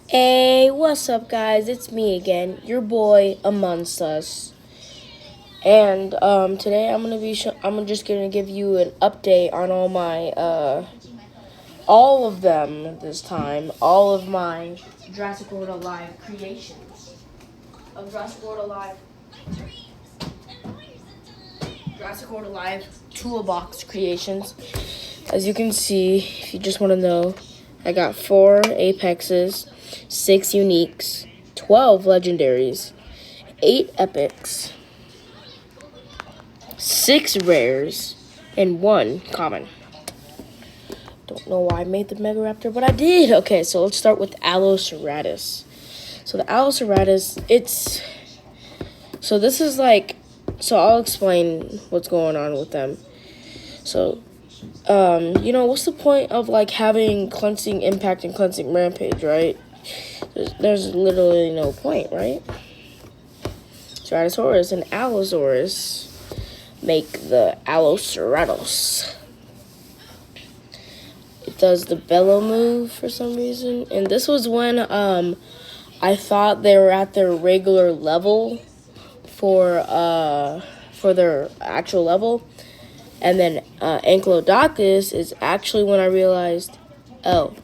Hey, what's up, guys? It's me again, your boy Amongst Us, and today I'm just gonna give you an update on all of them this time, all of my Jurassic World Alive creations of Jurassic World Alive toolbox creations. As you can see, if you just want to know, I got 4 apexes, 6 uniques, 12 legendaries, 8 epics, 6 rares, and 1 common. Don't know why I made the Mega Raptor, but I did. Okay, so let's start with Allosaurus. So the Allosaurus, so I'll explain what's going on with them. So, what's the point of having cleansing impact and cleansing rampage, right? There's literally no point, right? Tyrannosaurus and Allosaurus make the Allosaurus. It does the bellow move for some reason, and this was when I thought they were at their regular level for their actual level. And then Ankylodocus is actually when I realized, oh,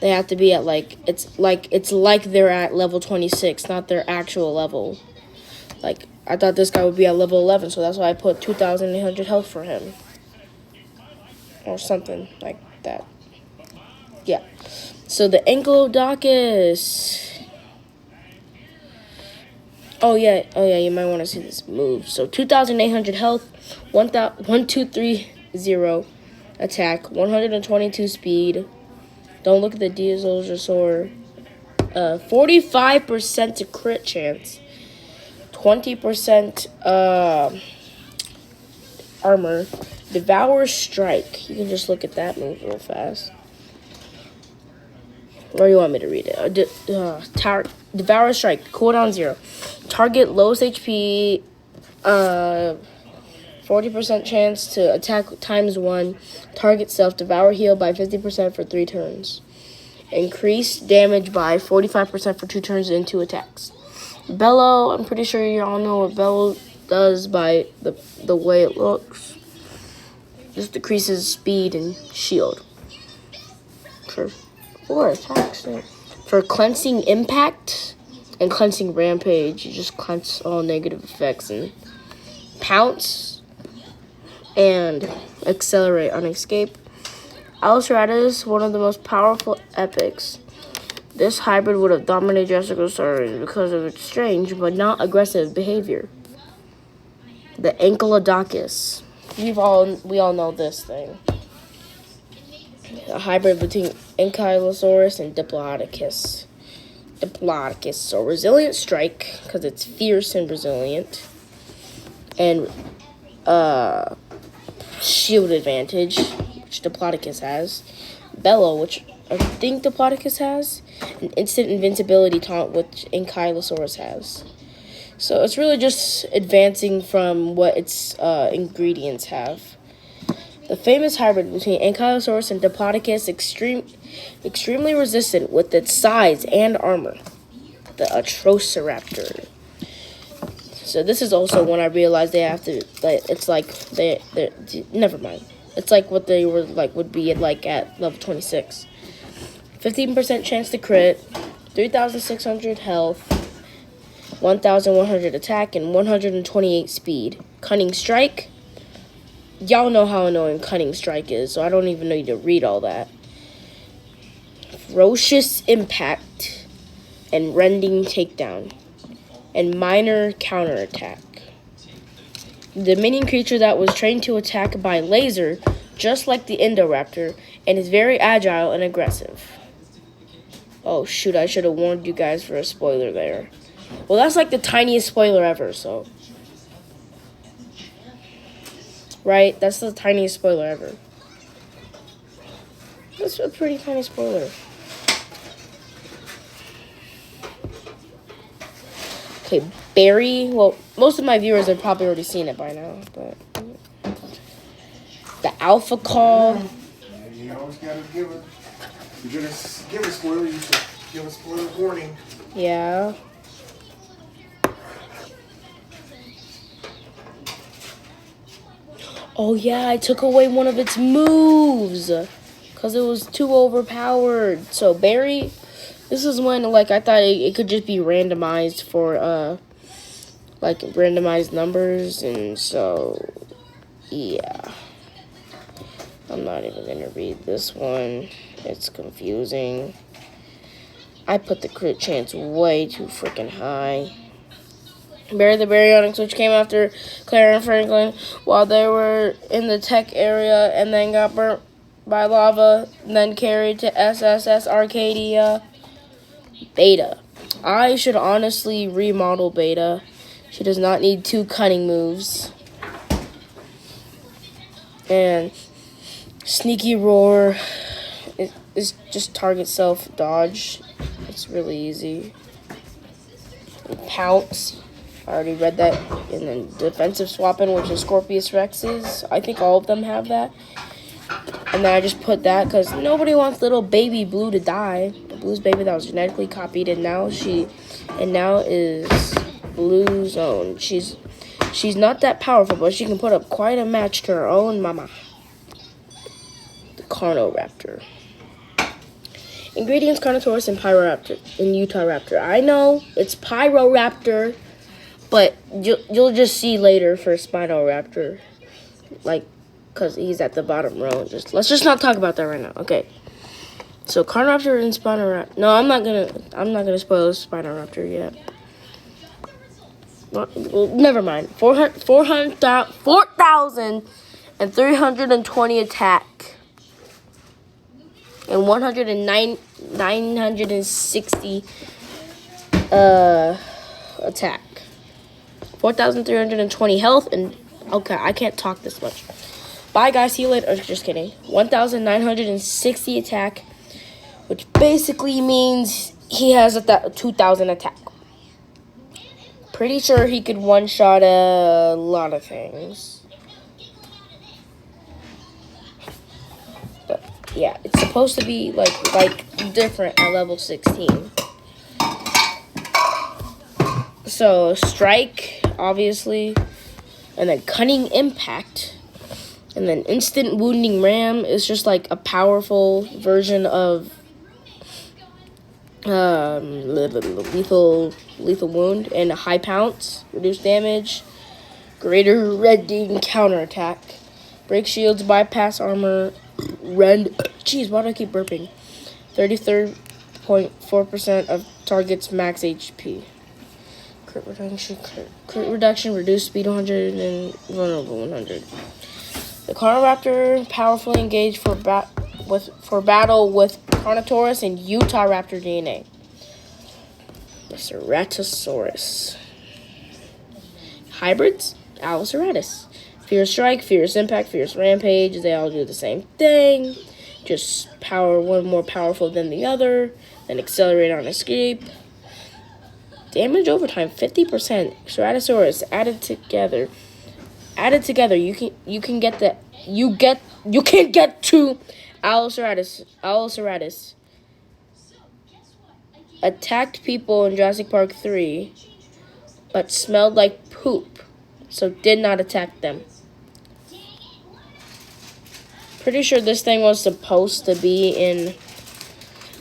they have to be at it's like they're at level 26, not their actual level. I thought this guy would be at level 11, so that's why I put 2,800 health for him, or something like that. Yeah. So the Ankylodocus. Oh yeah, you might want to see this move. So 2,800 health, 1,230 attack, 122 speed. Don't look at the Endosaurus. 45% to crit chance, 20% armor, Devour Strike. You can just look at that move real fast. Or you want me to read it? Devour Strike, cooldown 0. Target lowest HP, 40% chance to attack ×1. Target self, Devour Heal by 50% for 3 turns. Increase damage by 45% for 2 turns and 2 attacks. Bellow, I'm pretty sure you all know what Bellow does by the way it looks. Just decreases speed and shield. For 4 attacks. For cleansing impact and cleansing rampage, you just cleanse all negative effects, and pounce and accelerate on escape. Allosaurus, one of the most powerful epics. This hybrid would have dominated Jurassic World because of its strange but not aggressive behavior. The Ankylodocus. We all know this thing. A hybrid between Ankylosaurus and Diplodocus. So resilient strike, because it's fierce and resilient. And shield advantage, which Diplodocus has. Bellow, which I think Diplodocus has. An instant invincibility taunt, which Ankylosaurus has. So it's really just advancing from what its ingredients have. The famous hybrid between Ankylosaurus and Diplodocus, extremely resistant with its size and armor. The Raptor. So this is also when I realized they have to, it's like they're never mind. It's like what they were would be at level 26. 15% chance to crit, 3,600 health, 1,100 attack, and 128 speed. Cunning Strike. Y'all know how annoying Cunning Strike is, so I don't even need to read all that. Ferocious Impact and Rending Takedown. And Minor Counterattack. The minion creature that was trained to attack by laser, just like the Indoraptor, and is very agile and aggressive. Oh shoot, I should have warned you guys for a spoiler there. Well, that's like the tiniest spoiler ever, so. Right? That's the tiniest spoiler ever. That's a pretty tiny spoiler. Okay, Barry. Well, most of my viewers have probably already seen it by now, but. The Alpha Call. You always gotta give a spoiler. You should Give us a little warning. Yeah. Oh yeah, I took away one of its moves because it was too overpowered. So Barry, this is when like I thought it could just be randomized for like randomized numbers, and so yeah. I'm not even gonna read this one. It's confusing. I put the crit chance way too freaking high. Barry the Baryonyx, which came after Claire and Franklin while they were in the tech area and then got burnt by lava, and then carried to SSS Arcadia. Beta. I should honestly remodel Beta. She does not need 2 cunning moves. And Sneaky Roar is just target self dodge. It's really easy. And Pounce. I already read that. And then defensive swapping, which is Scorpius Rex's. I think all of them have that. And then I just put that because nobody wants little baby Blue to die. Blue's baby that was genetically copied, and now is Blue's own. She's not that powerful, but she can put up quite a match to her own mama. The Carnoraptor. Ingredients: Carnotaurus and Pyroraptor and Utahraptor. I know it's Pyroraptor, but you'll just see later for Spinoraptor, like, cause he's at the bottom row. Let's just not talk about that right now. Okay. So Carnoraptor and Spinoraptor. No, I'm not gonna spoil Spinoraptor yet. Well, never mind. 4,320 attack. And 960 attack. 4,320 health, and okay, I can't talk this much. Bye guys, see you later. Just kidding. 1,960 attack, which basically means he has 2,000 attack. Pretty sure he could one-shot a lot of things. But yeah, it's supposed to be like different at level 16. So strike, obviously, and then cunning impact, and then instant wounding ram is just like a powerful version of lethal wound, and a high pounce, reduced damage, greater rending counterattack, break shields, bypass armor, rend. Jeez, why do I keep burping? 33.4% of target's max HP. Crit reduction, reduced speed 100 and vulnerable 100. The Carnoraptor powerfully engaged for battle with Carnotaurus and Utahraptor DNA. The Ceratosaurus. Hybrids, Allosaurus. Fierce Strike, Fierce Impact, Fierce Rampage. They all do the same thing. Just one more powerful than the other. Then Accelerate on Escape. Damage overtime 50%. Ceratosaurus added together. You can get to Allosaurus. Attacked people in Jurassic Park 3, but smelled like poop, so did not attack them. Pretty sure this thing was supposed to be in.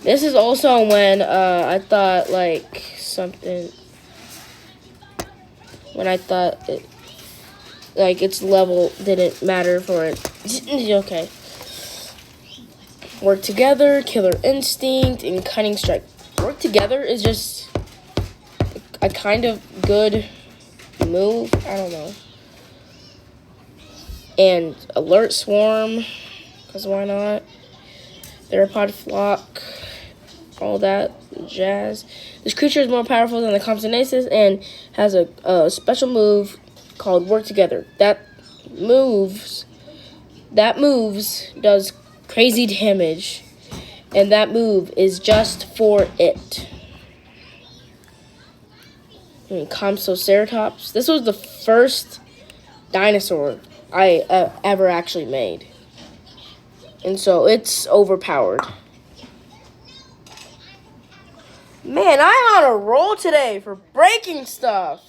This is also when I thought like something. When I thought it, like its level didn't matter for it. Okay. Work together, killer instinct, and cunning strike. Work together is just a kind of good move. I don't know. And alert swarm, because why not? Theropod flock, all that jazz. This creature is more powerful than the Compsognathus and has a special move called Work Together. That moves does crazy damage, and that move is just for it. Compsognathus. This was the first dinosaur I ever actually made, and so it's overpowered. Man, I'm on a roll today for breaking stuff.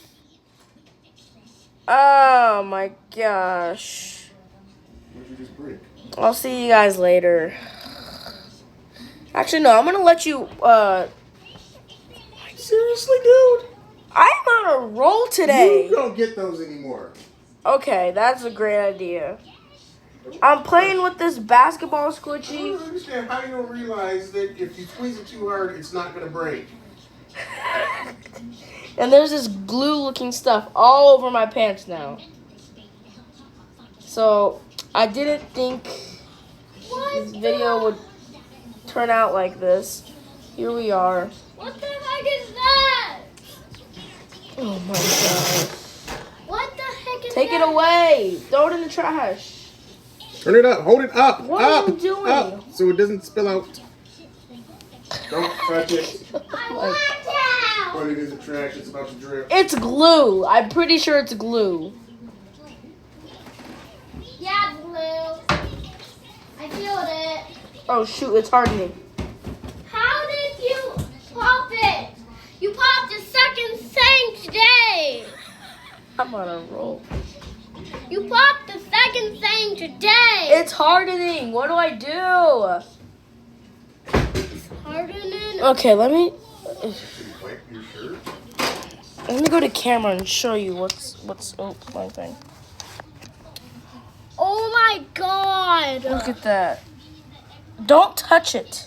Oh my gosh. What did you just break? I'll see you guys later. Actually, no, I'm gonna let you, Seriously, dude? I'm on a roll today. You don't get those anymore. Okay, that's a great idea. I'm playing with this basketball I squishy. don't understand how you don't realize that if you squeeze it too hard, it's not going to break. And there's this glue-looking stuff all over my pants now. So, I didn't think this video would turn out like this. Here we are. What the heck is that? Oh my god. What the heck is Take that? it away. Throw it in the trash. Turn it up. Hold it up. What up, are you doing? Up, so it doesn't spill out. Don't touch it. I want out. But it isn't trash. It's about to drip. It's glue. I'm pretty sure it's glue. Yeah, blue. I feel it. Oh shoot, it's hardening. How did you pop it? You popped the second thing today. I'm on a roll. You popped the second thing today. It's hardening. What do I do? It's hardening. Okay, let me Wipe your shirt. go to camera and show you what's my thing. Oh my god. Look at that. Don't touch it.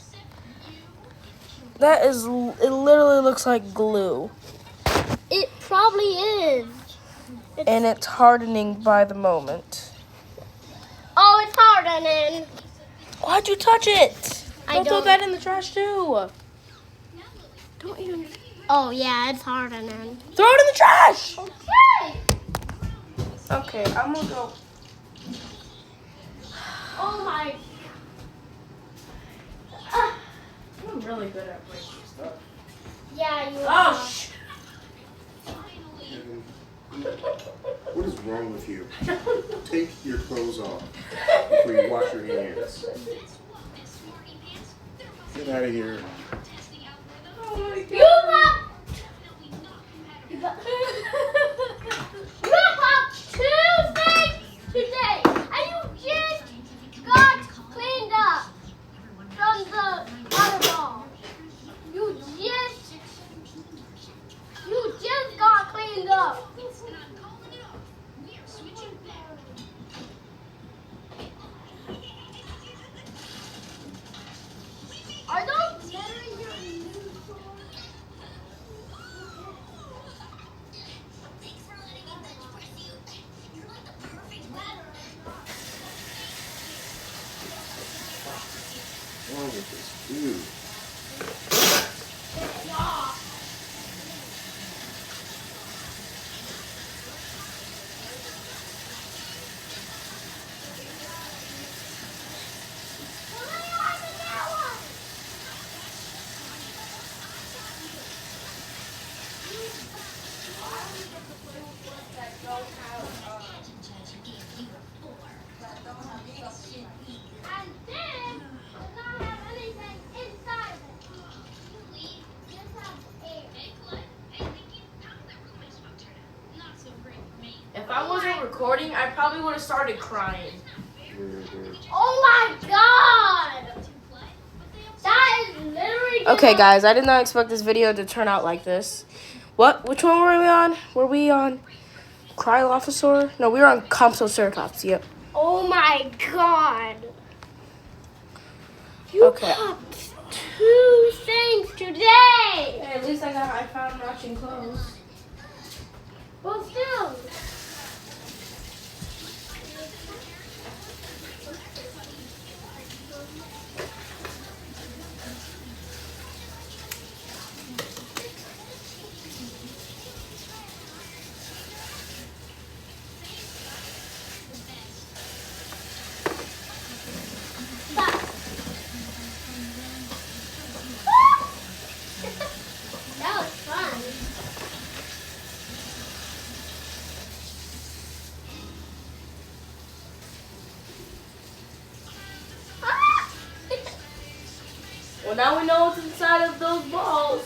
That is, it literally looks like glue. It probably is. And it's hardening by the moment. Oh, it's hardening. Why'd you touch it? I Don't throw don't- that in the trash too. Don't even Oh yeah, it's hardening. throw it in the trash. Okay. Okay, I'm gonna go. Oh my. I'm really good at breaking stuff. Yeah, you Oh are. sh! What is wrong with you? Take your clothes off before you wash your hands. Get out of here. Oh my god. You popped two things today, and you just got cleaned up from the other ball. You just got cleaned up. Are those batteries your new toys? What's wrong with this dude? And this does not have anything inside it. Just have air. If I wasn't recording, I probably would have started crying. Oh my god! That is literally. Okay, guys, I did not expect this video to turn out like this. What? Which one were we on? Were we on Cryolophosaur? No, we were on Compsognathus. Yep. Oh my god! You Okay. popped two things today! Hey, at least I found matching clothes. Well, still. That was fun. Well, now we know what's inside of those balls.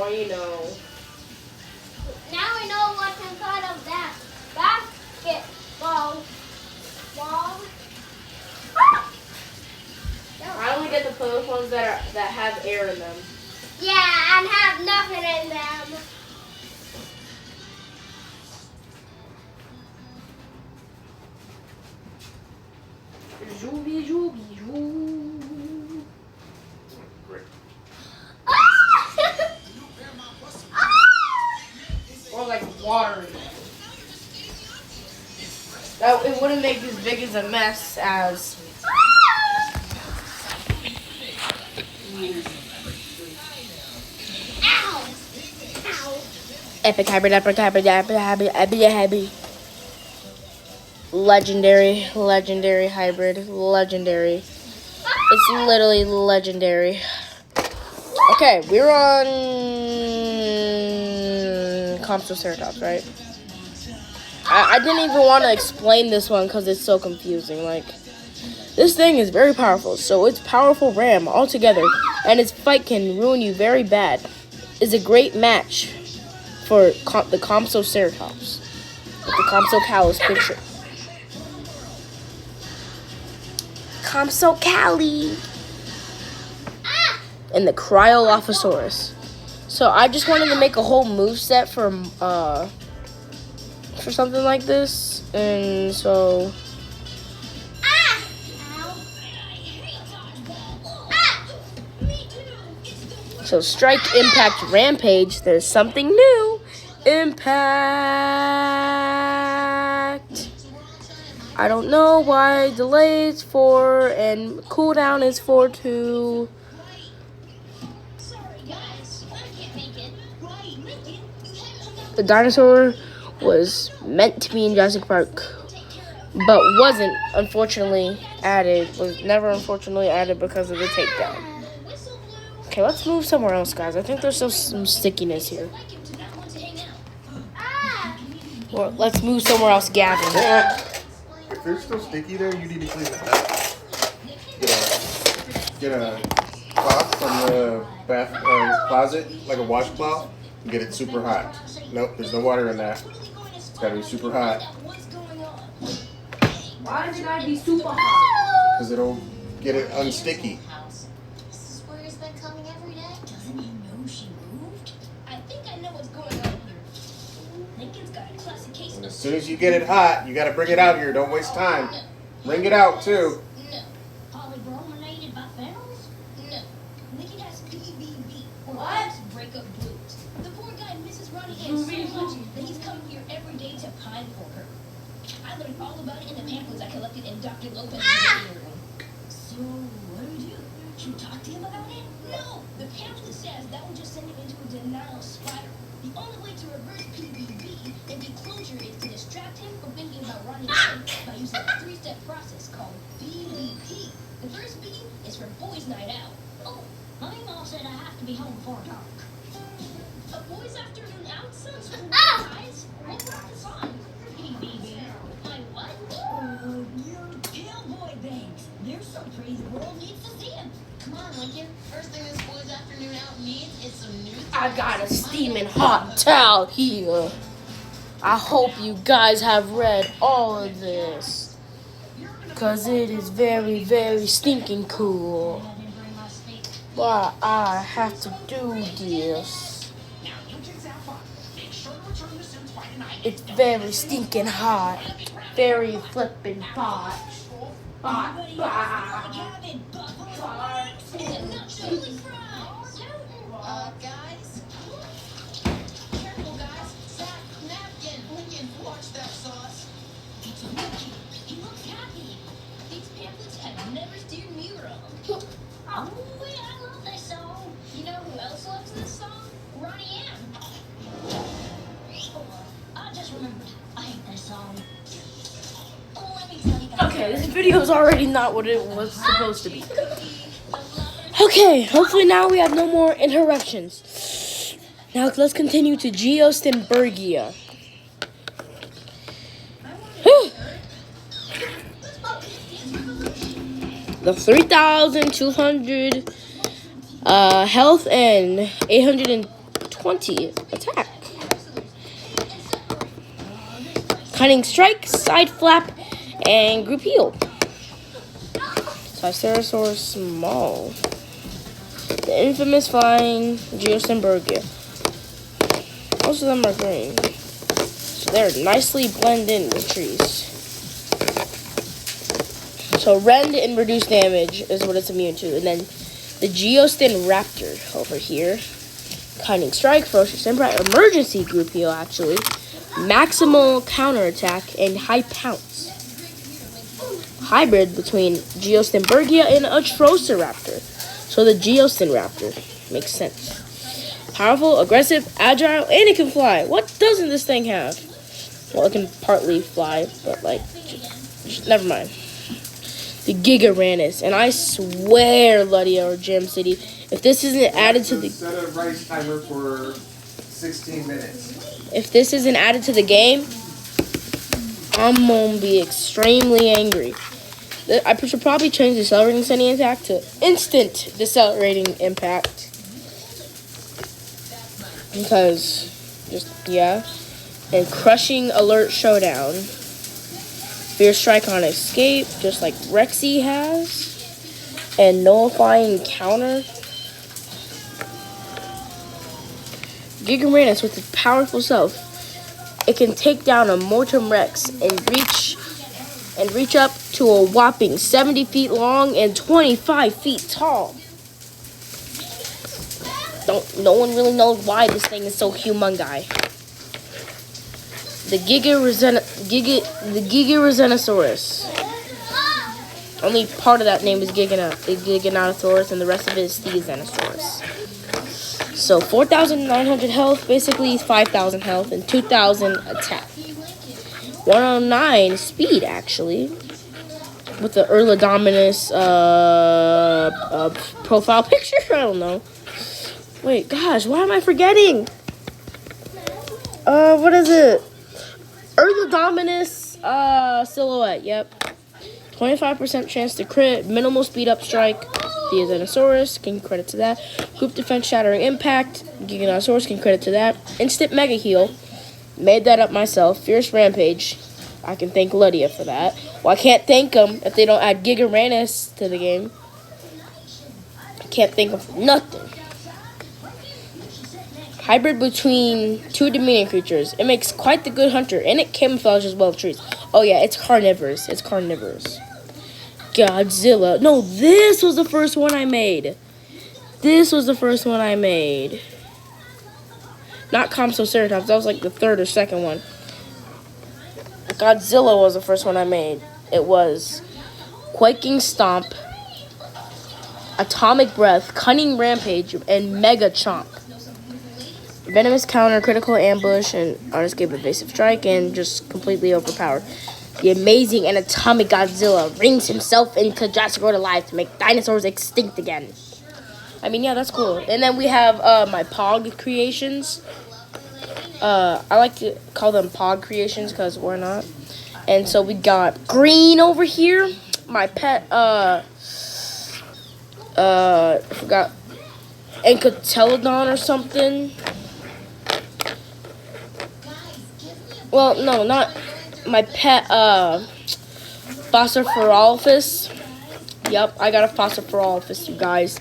more you know. Now we know what's inside of that basketball ball. I only get those ones that have air in them. Yeah, and have nothing in them. Jooby, jooby, joo. Great. Or like water in it. That it wouldn't make as big as a mess as. Ow! Ow! Epic hybrid. Legendary hybrid. Legendary. It's literally legendary. Okay, we're on Compsognathus, right? I didn't even want to explain this one because it's so confusing. Like, this thing is very powerful, so its powerful ram altogether, and its fight can ruin you very bad. Is a great match for the Compsognathus. With the Compsognathus picture. Compsognathus. And the Cryolophosaurus. So I just wanted to make a whole moveset for something like this, and so strike, impact, rampage. There's something new. Impact. I don't know why delay is 4 and cooldown is 4 too. The dinosaur was meant to be in Jurassic Park, but wasn't unfortunately added. Was never unfortunately added because of the takedown. Okay, let's move somewhere else, guys. I think there's still some stickiness here. Or let's move somewhere else, Gavin. If they're still sticky there, you need to clean it up. Get a cloth from the bath closet, like a washcloth, and get it super hot. Nope, there's no water in that. It's gotta be super hot. Why does it gotta be super hot? Because it'll get it unsticky. And as soon as you get it hot, you gotta bring it out here. Don't waste time. Bring it out too. I learned all about it in the pamphlets I collected in Dr. Lopez's living room. So, what do we do? Should we talk to him about it? No! The pamphlet says that will just send him into a denial spiral. The only way to reverse PBB and closure is to distract him from thinking about running away by using a 3-step process called BBP. The first B is for Boys Night Out. Oh, my mom said I have to be home before dark. A boys' afternoon out sounds cool, guys. We'll practice on. PBB. What? Pale boy bangs. They're so pretty the world needs to see them. Come on, Lincoln. First thing this boys' afternoon out needs is some new. I got a steaming hot towel here. I hope you guys have read all of this, because it is very, very stinking cool. But I have to do this. It's very stinking hot. Very flippin' hot. Hot. Guys? Careful, guys. Zach, napkin. Lincoln, watch that sauce. It's a monkey. He looks happy. These pamphlets have never steered me wrong. Oh, I love this song. You know who else loves this song? Ronnie M. I just remembered. I hate this song. Let me tell you guys. Okay, this video is already not what it was supposed to be. Okay, hopefully now we have no more interruptions. Now let's continue to Geostenbergia. The 3,200 health and 820 20 attack. Cunning Strike, Side Flap, and Group Heal. Tyrannosaurus Small. The infamous flying Geostembergia. Most of them are green. So they're nicely blended in with trees. So rend and reduce damage is what it's immune to. And then the Geostin Raptor over here. Cunning Strike, Ferocious Impact, Emergency Group Heal actually. Maximal Counterattack, and High Pounce. Hybrid between Geostembergia and Atrociraptor. So the Geostin Raptor makes sense. Powerful, aggressive, agile, and it can fly. What doesn't this thing have? Well, it can partly fly, but like, just never mind. The Gigaranus, and I swear, Ludia or Gem City, if this isn't added to the set a rice timer for 16 minutes. If this isn't added to the game, I'm gonna be extremely angry. I should probably change the Decelerating Sending Attack to Instant Decelerating Impact. Because, yeah. And Crushing Alert Showdown. Fierce Strike on Escape, just like Rexy has. And Nullifying Counter. Gigaranus with its powerful self. It can take down a Mortem Rex and reach up to a whopping 70 feet long and 25 feet tall. No one really knows why this thing is so humongi. The Giganosaurus. Only part of that name is Giganosaurus, and the rest of it is Theozanosaurus. So 4,900 health, basically 5,000 health, and 2,000 attack. 109 speed, actually, with the Urlodominus profile picture. I don't know. Wait, gosh, why am I forgetting? What is it? Urlodominus silhouette. Yep. 25% chance to crit. Minimal speed up strike. Theozanosaurus can credit to that. Group defense shattering impact. Giganosaurus can credit to that. Instant mega heal. Made that up myself. Fierce rampage. I can thank Ludia for that. Well, I can't thank them if they don't add Gigaranus to the game. I can't thank them for nothing. Hybrid between two demeaning creatures. It makes quite the good hunter, and it camouflages well with trees. Oh yeah, it's carnivorous. It's carnivorous. Godzilla. No, this was the first one I made. Not Compsognathus. That was like the third or second one. Godzilla was the first one I made. It was Quaking Stomp, Atomic Breath, Cunning Rampage, and Mega Chomp. Venomous Counter, Critical Ambush, and Unescape Evasive Strike, and just completely overpowered. The amazing and atomic Godzilla rings himself into Jurassic World alive to make dinosaurs extinct again. I mean, yeah, that's cool. And then we have my Pog creations. I like to call them Pog creations because why not? And so we got Green over here. My pet, I forgot, Ankylodocus or something. Well, no, not my pet, Fossopherolphus. Yep, I got a Fossopherolphus, you guys.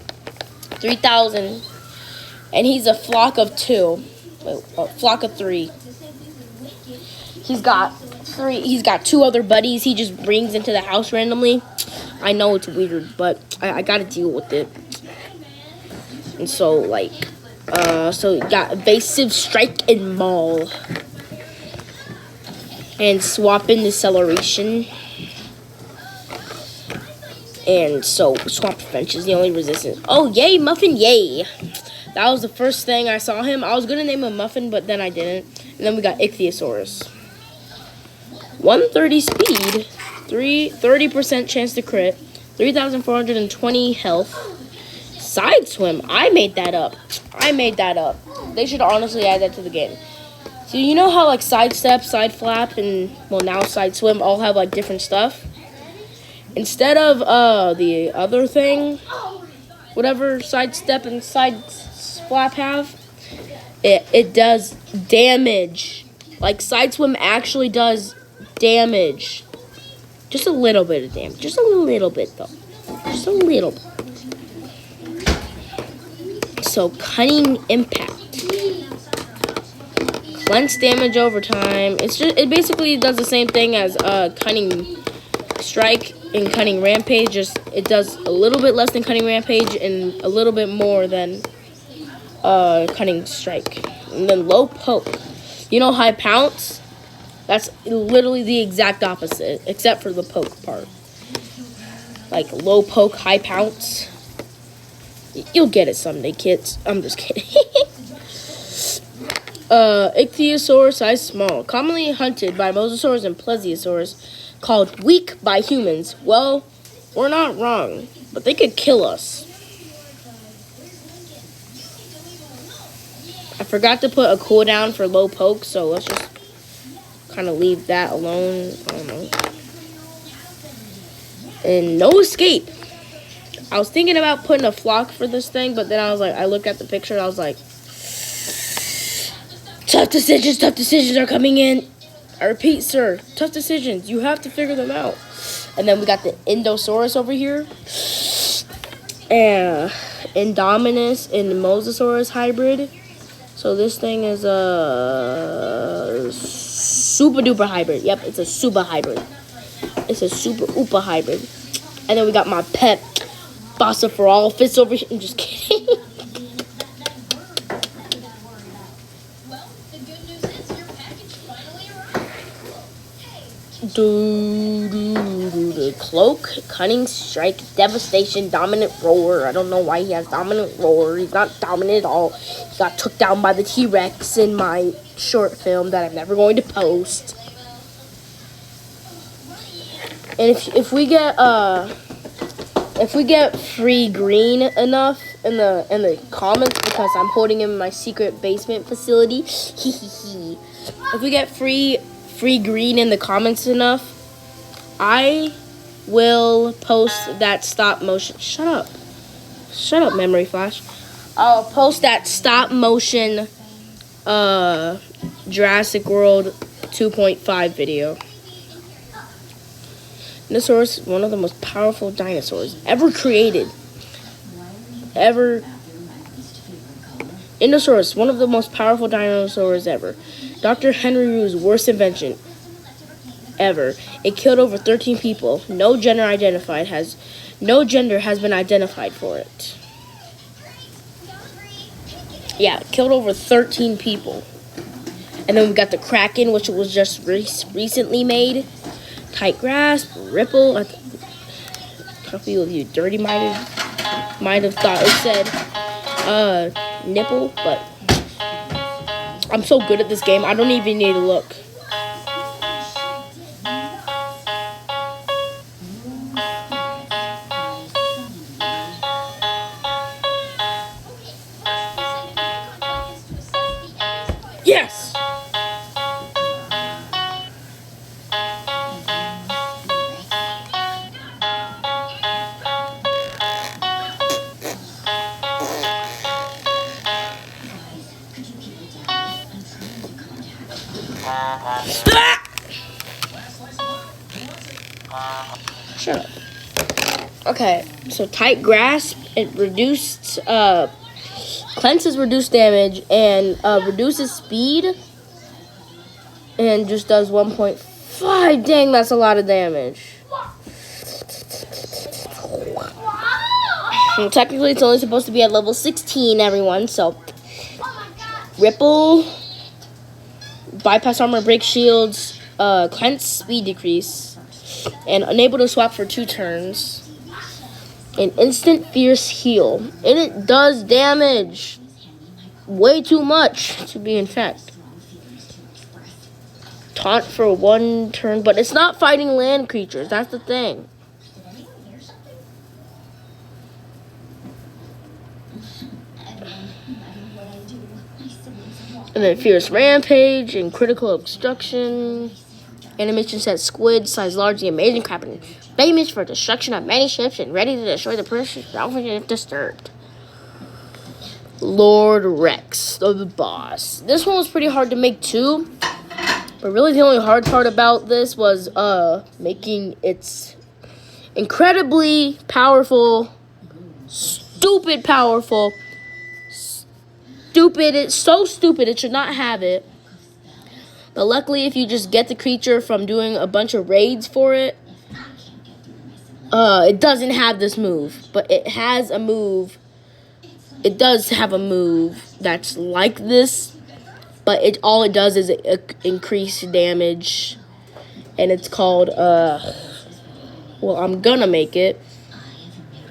3,000. And he's a flock of two. Wait, a flock of three. He's got two other buddies he just brings into the house randomly. I know it's weird, but I gotta deal with it. And so, like, so you got Evasive Strike and Maul. And Swap in Deceleration. And so, Swamp Defense is the only resistance. Oh, yay, Muffin, yay. That was the first thing I saw him. I was going to name him Muffin, but then I didn't. And then we got Ichthyosaurus. 130 speed. 30% chance to crit. 3,420 health. Side Swim. I made that up. They should honestly add that to the game. So you know how like Side Step, Side Flap, and well now Side Swim all have like different stuff? Instead of the other thing, whatever Side Step and Side Flap have, It does damage. Like, Side Swim actually does damage. Just a little bit of damage. Just a little bit, though. Just a little bit. So, Cunning Impact. Cleanse damage over time. It basically does the same thing as Cunning Strike and Cunning Rampage. Just it does a little bit less than Cunning Rampage and a little bit more than Cunning Strike. And then Low Poke. You know High Pounce? That's literally the exact opposite, except for the poke part. Like Low Poke, High Pounce. You'll get it someday, kids. I'm just kidding. Ichthyosaurus, size small, commonly hunted by Mosasaurus and Plesiosaurus, called weak by humans. Well, we're not wrong, but they could kill us. I forgot to put a cooldown for Low Poke, so let's just kind of leave that alone. I don't know. And No Escape. I was thinking about putting a flock for this thing, but then I looked at the picture and I was like, tough decisions are coming in. I repeat, sir, tough decisions. You have to figure them out. And then we got the Endosaurus over here. Indominus and Mosasaurus hybrid. So this thing is a super duper hybrid. Yep, it's a super hybrid. It's a super oopa hybrid. And then we got my pet Bossopharophis over here. I'm just kidding. The Cloak, Cunning Strike, Devastation, Dominant Roar. I don't know why he has Dominant Roar. He's not dominant at all. He got took down by the T-Rex in my short film that I'm never going to post. And if we get free green enough in the comments, because I'm holding him in my secret basement facility. If we get free green in the comments enough, I will post that stop motion. Shut up, memory flash. I'll post that stop motion Jurassic World 2.5 video. Endosaurus, one of the most powerful dinosaurs ever created. Endosaurus, one of the most powerful dinosaurs ever. Dr. Henry Rue's worst invention ever. It killed over 13 people. No gender has been identified for it. Yeah, it killed over 13 people. And then we got the Kraken, which was just recently made. Tight Grasp, Ripple. A couple of you dirty might have thought it said nipple, but I'm so good at this game, I don't even need to look. Yes! Shut up. Okay, so Tight Grasp, it cleanses reduced damage and reduces speed and just does 1.5. Dang, that's a lot of damage. And technically, it's only supposed to be at level 16, everyone, so Ripple, bypass armor, break shields, cleanse speed decrease, and unable to swap for 2 turns. An instant fierce heal. And it does damage. Way too much to be in fact. Taunt for 1 turn, but it's not fighting land creatures. That's the thing. And then Fierce Rampage and Critical Obstruction. Animation says squid, size large, the amazing Kraken, famous for destruction of many ships and ready to destroy the precious dolphin if disturbed. Lord Rex, the boss. This one was pretty hard to make too. But really the only hard part about this was making its incredibly powerful, stupid powerful, stupid. It's so stupid it should not have it. But luckily if you just get the creature from doing a bunch of raids for it, it doesn't have this move. But it has a move. It does have a move that's like this. But all it does is increase damage. And it's called, well, I'm gonna make it.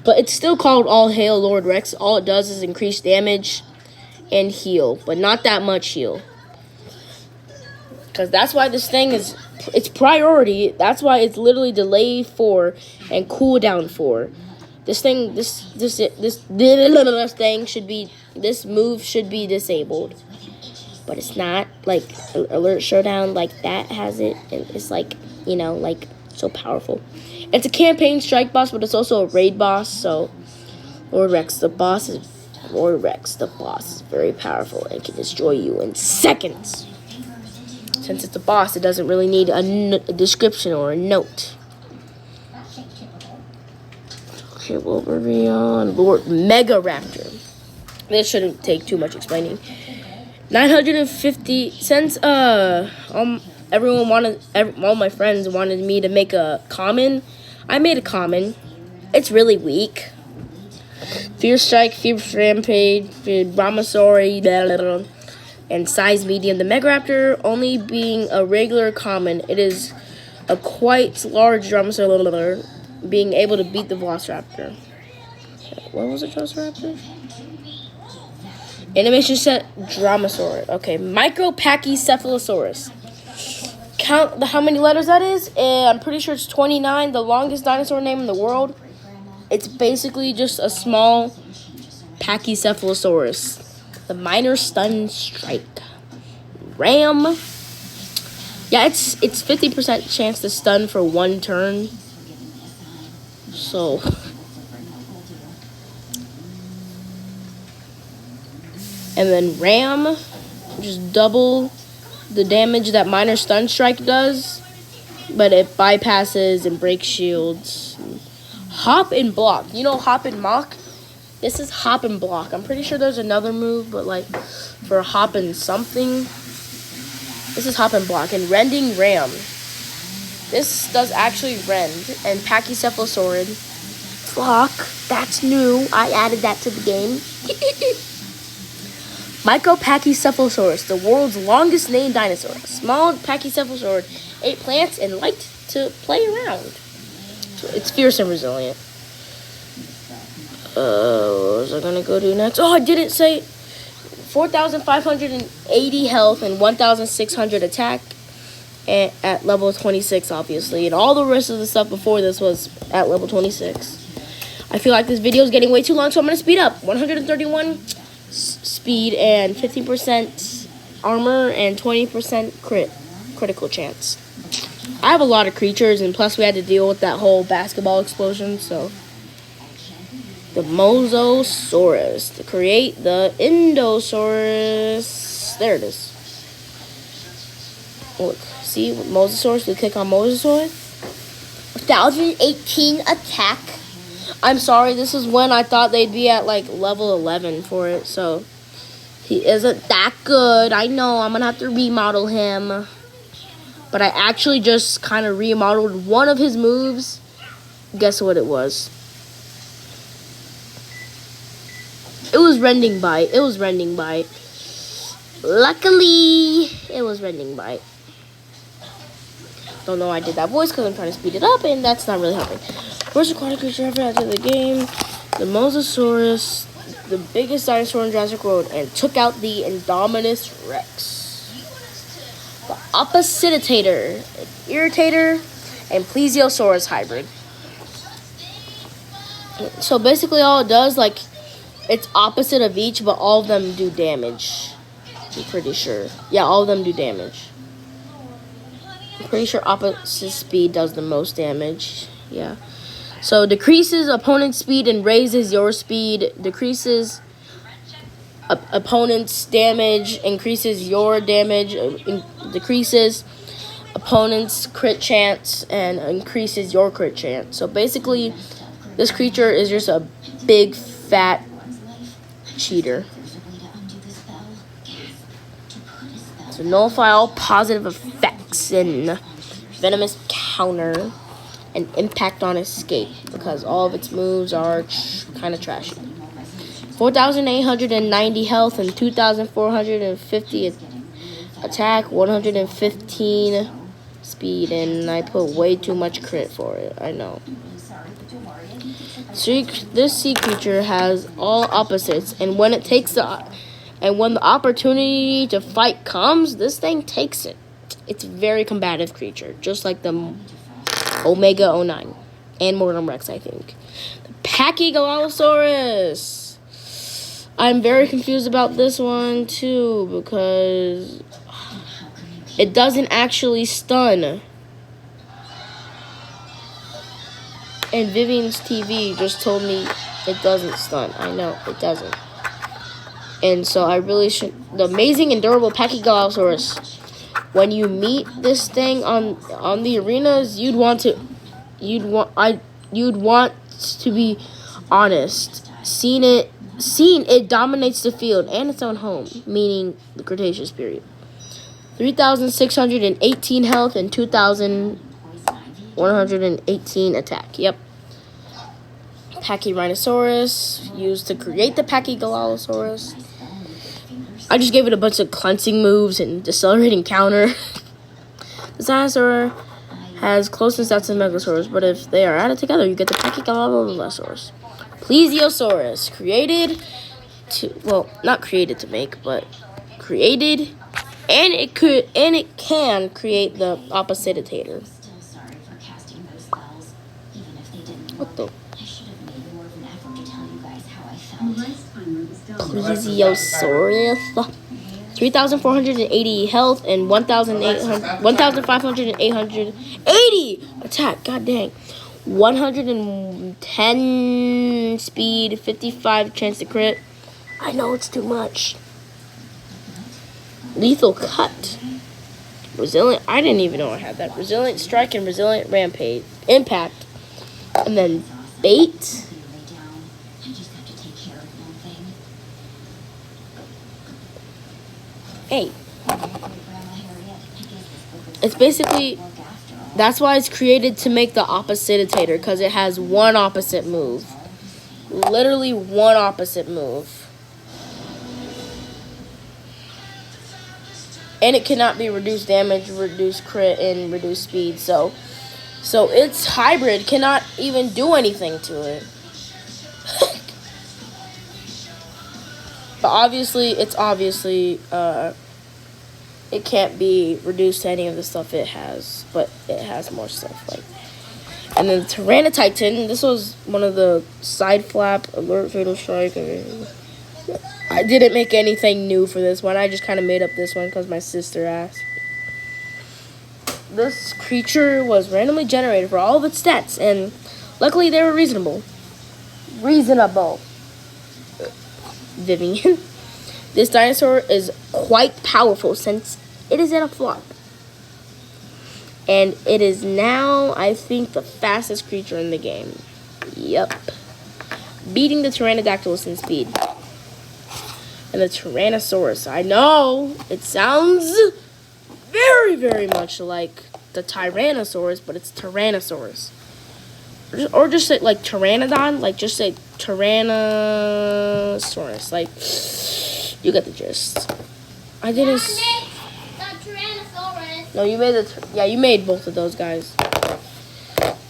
But it's still called All Hail Lord Rex. All it does is increase damage and heal. But not that much heal. Because that's why this thing is, it's priority. That's why it's literally delay 4 and cooldown 4. This thing, this thing should be, this move should be disabled. But it's not. Like Alert Showdown, like that has it, and it's like, you know, like so powerful. It's a campaign strike boss, but it's also a raid boss. So Lord Rex the boss is very powerful and can destroy you in seconds. Since it's a boss, it doesn't really need a description or a note. Okay, Wolverine, Lord Mega Raptor. This shouldn't take too much explaining. 950 since everyone wanted, all my friends wanted me to make a common. I made a common. It's really weak. Fierce Strike, Fierce Rampage, Brahmasauri, and size medium. The Mega Raptor only being a regular common, it is a quite large Brahmasauri, being able to beat the Velociraptor. What was it, Velociraptor? Animation set Dromasaurus. Okay, Micropachycephalosaurus. Count how many letters that is, and I'm pretty sure it's 29. The longest dinosaur name in the world. It's basically just a small Pachycephalosaurus. The minor stun strike. Ram. Yeah, it's 50% chance to stun for 1 turn. So. And then Ram, just double the damage that minor stun strike does, but it bypasses and breaks shields. Hop and block. You know hop and mock? This is hop and block. I'm pretty sure there's another move, but like for hop and something, this is hop and block. And rending ram. This does actually rend. And Pachycephalosaurid. Block. That's new. I added that to the game. Micropachycephalosaurus, the world's longest named dinosaur. Small pachycephalosaurid, ate plants and liked to play around. So it's fierce and resilient. What was I gonna go do next? Oh, I didn't say 4,580 health and 1,600 attack, and at level 26, obviously. And all the rest of the stuff before this was at level 26. I feel like this video is getting way too long, so I'm gonna speed up. 131. Speed and 15% armor and 20% critical chance. I have a lot of creatures, and plus we had to deal with that whole basketball explosion, so. The Mosasaurus. To create the Endosaurus. There it is. Look, see Mosasaurus? We click on Mosasaurus. 1,018 attack. I'm sorry, this is when I thought they'd be at like level 11 for it, so he isn't that good. I know, I'm gonna have to remodel him. But I actually just kind of remodeled one of his moves. Guess what it was? It was Rending Bite. It was Rending Bite. Luckily, it was Rending Bite. Don't know why I did that voice because I'm trying to speed it up, and that's not really helping. First aquatic creature ever added to the game, the Mosasaurus, the biggest dinosaur in Jurassic World, and took out the Indominus Rex. The Oppositator, an Irritator, and Plesiosaurus hybrid. So basically all it does, like, it's opposite of each, but all of them do damage. I'm pretty sure. Yeah, all of them do damage. I'm pretty sure opposite speed does the most damage. Yeah. So decreases opponent's speed and raises your speed. Decreases Opponent's damage increases, your damage decreases. Opponent's crit chance and increases your crit chance. So basically, this creature is just a big fat cheater. So nullify all positive effects and venomous counter and impact on escape because all of its moves are kind of trashy. 4,890 health and 2,450 attack, 115 speed, and I put way too much crit for it. I know. So this sea creature has all opposites, and when the opportunity to fight comes, this thing takes it. It's a very combative creature, just like the Omega 09 and Mortem Rex, I think. The Pachycephalosaurus. I'm very confused about this one too because it doesn't actually stun. And Vivian's TV just told me it doesn't stun. I know, it doesn't. And so I really should... The amazing and durable Pachycephalosaurus. When you meet this thing on the arenas, you'd want to be honest. Seen it dominates the field and its own home, meaning the Cretaceous period. 3,618 health and 2,118 attack. Yep. Tyrannosaurus, used to create the Pachycephalosaurus. I just gave it a bunch of cleansing moves and decelerating counter. The dinosaur has close stats to Megalosaurus, but if they are added together, you get the Pachycephalosaurus. Plesiosaurus, not created to make, but created, and it can create the oppositator. What the? Plesiosaurus. 3,480 health and 1,580 attack. God dang. 110 speed, 55 chance to crit. I know it's too much. Lethal cut. Resilient. I didn't even know I had that. Resilient strike and resilient rampage. Impact. And then bait. Hey. It's basically... That's why it's created to make the oppositator, because it has one opposite move. Literally one opposite move. And it cannot be reduced damage, reduced crit, and reduced speed. So its hybrid cannot even do anything to it. But obviously, it can't be reduced to any of the stuff it has, but it has more stuff like. And then the Tyranid Titan. This was one of the side flap, alert, fatal strike. I didn't make anything new for this one. I just kind of made up this one because my sister asked. This creature was randomly generated for all of its stats, and luckily they were reasonable. Vivian. This dinosaur is quite powerful since it is in a flock. And it is now, I think, the fastest creature in the game. Yep. Beating the Pteranodactylus in speed. And the Tyrannosaurus. I know, it sounds very, very much like the Tyrannosaurus, but it's Tyrannosaurus. Or just say, like, Pteranodon. Like, just say Tyrannosaurus. Like... You get the gist. I didn't. The Tyrannosaurus. No, you made you made both of those guys.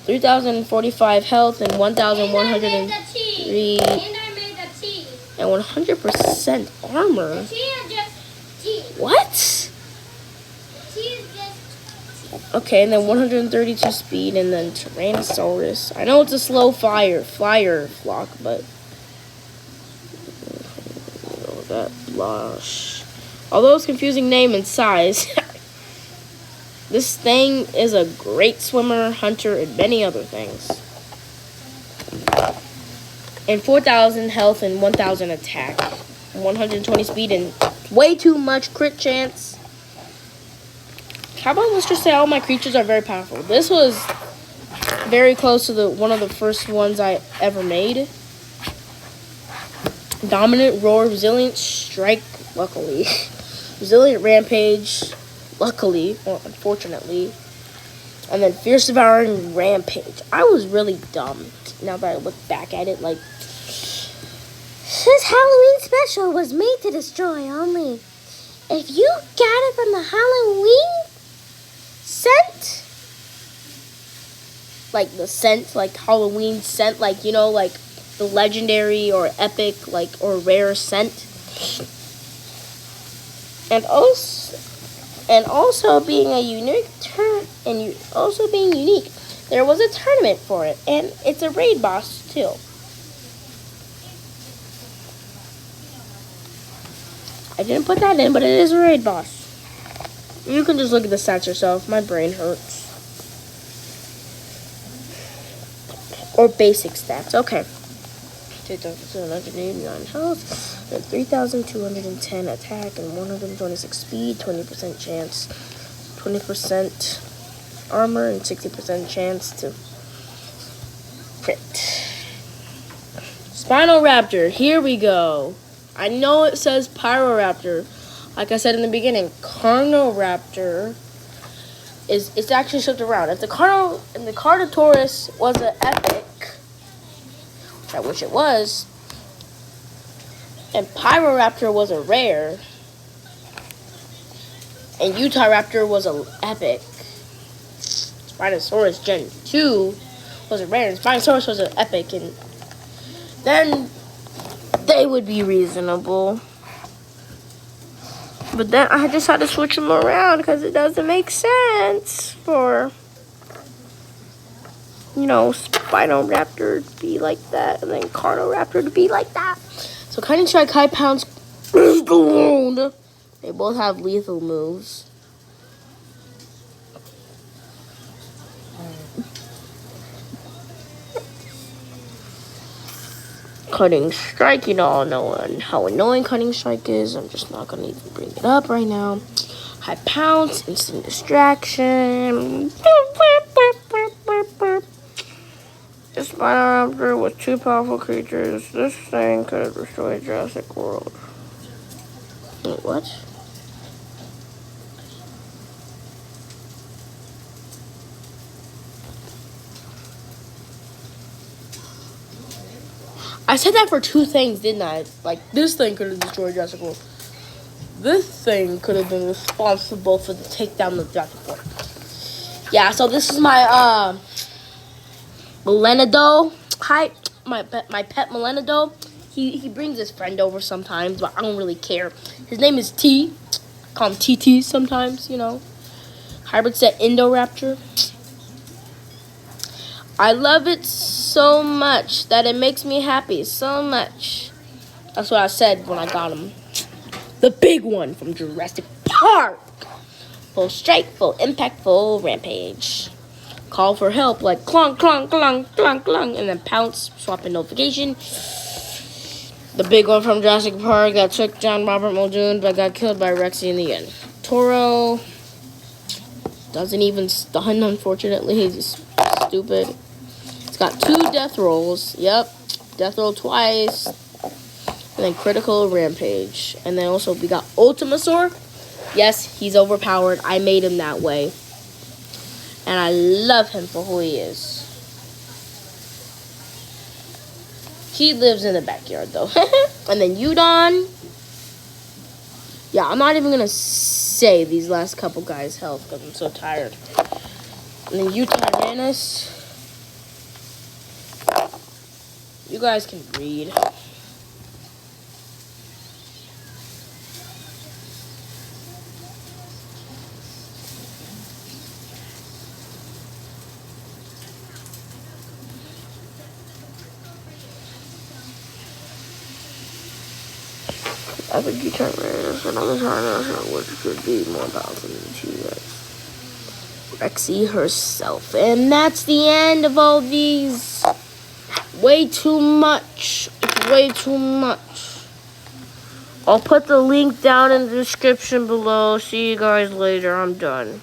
3,045 health and 1,103. And I made the teeth. And 100% armor. The teeth are just teeth. What? The teeth is just. Okay, and then 132 speed, and then Tyrannosaurus. I know it's a slow flyer flock, but. That blush. Although it's confusing name and size, this thing is a great swimmer, hunter, and many other things. And 4,000 health and 1,000 attack. 120 speed, and way too much crit chance. How about let's just say all my creatures are very powerful. This was very close to one of the first ones I ever made. Dominant, Roar, Resilient, Strike, luckily. Resilient, Rampage, luckily, or unfortunately. And then Fierce Devouring, Rampage. I was really dumb now that I look back at it. Like, this Halloween special was made to destroy only. If you got it from the Halloween scent, like the scent, like Halloween scent, like, you know, like the legendary or epic, like, or rare scent. And also being a unique there was a tournament for it, and it's a raid boss too. I didn't put that in, but it is a raid boss. You can just look at the stats yourself. My brain hurts. Or basic stats. Okay. 2,789 health, and 3,210 attack, and 126 speed, 20% chance, 20% armor, and 60% chance to crit. Spinal Raptor, here we go. I know it says Pyroraptor. Like I said in the beginning, Carnoraptor it's actually shifted around. If the Carnotaurus was an epic, which I wish it was, and Pyroraptor was a rare, and Utahraptor was an epic, Spinosaurus Gen 2 was a rare, and Spinosaurus was an epic, and then they would be reasonable. But then I just had to switch them around because it doesn't make sense for, you know, Spinoraptor to be like that and then Carnoraptor to be like that. So Cutting Strike, High Pounce, Crystal Wound. They both have lethal moves. Cutting Strike, you all know how annoying Cutting Strike is. I'm just not going to even bring it up right now. High Pounce, Instant Distraction. This Spinoraptor with two powerful creatures. This thing could have destroyed Jurassic World. Wait, what? I said that for two things, didn't I? Like, this thing could have destroyed Jurassic World. This thing could have been responsible for the takedown of Jurassic World. Yeah, so this is my, Melenado. Hi, my pet Melenado. He brings his friend over sometimes, but I don't really care. His name is T. I call him TT sometimes, you know. Hybrid set Indoraptor. I love it so much that it makes me happy so much. That's what I said when I got him. The big one from Jurassic Park. Full strike, full impact, full rampage. Call for help like clunk, clunk, clunk, clunk, clunk, and then pounce, swap and notification. The big one from Jurassic Park that took down Robert Muldoon but got killed by Rexy in the end. Toro doesn't even stun, unfortunately. He's just stupid. It's got 2 death rolls. Yep, death roll twice. And then critical rampage. And then also we got Ultimasaur. Yes, he's overpowered. I made him that way. And I love him for who he is. He lives in the backyard, though. And then Udon. Yeah, I'm not even going to say these last couple guys' health because I'm so tired. And then Tyrannosaurus. You guys can read. I think you turn Tyrannosaurus and other Tyrannosaurus, which could be more powerful than T-Rex. Rexy herself. And that's the end of all these. Way too much. Way too much. I'll put the link down in the description below. See you guys later. I'm done.